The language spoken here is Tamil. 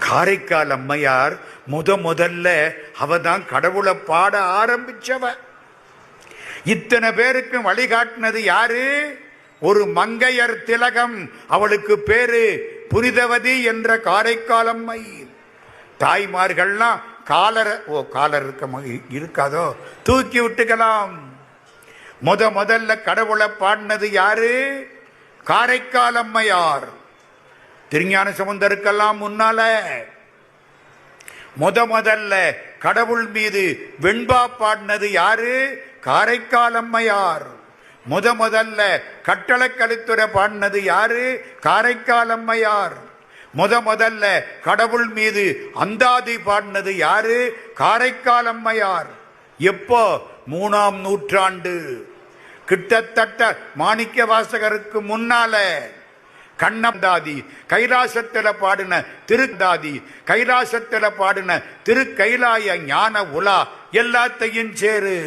காரைக்கால் அம்மையார் முதல்ல அவதான் கடவுளை பாட ஆரம்பிச்சவ. இத்தனை பேருக்கு வழிகாட்டினது யாரு? ஒரு மங்கையர் திலகம். அவளுக்கு பேரு புனிதவதி என்ற காரைக்கால் அம்மை. தாய்மார்கள்லாம் காலர் இருக்காதோ தூக்கி விட்டுக்கலாம். முதல்ல கடவுளை பாடினது யாரு? காரைக்கால் அம்மையார். திருஞான சம்பந்தருக்கெல்லாம் முன்னால முதல்ல கடவுள் மீது வெண்பா பாடினது யாரு? காரைக்கால் அம்மையார். முதல்ல கட்டளை கலித்துறை பாடினது யாரு? காரைக்கால் அம்மையார். முதல்ல கடவுள் மீது அந்தாதி பாடினது யாரு? காரைக்கால் அம்மையார். எப்போ? 3ஆம் நூற்றாண்டு. கிட்டத்தட்ட மாணிக்க வாசகருக்கு முன்னால. கண்ணந்தாதி கைலாசத்தில பாடின திருந்தாதி, கைலாசத்தில பாடின திரு கைலாய ஞான உலா எல்லாத்தையும் சேரு.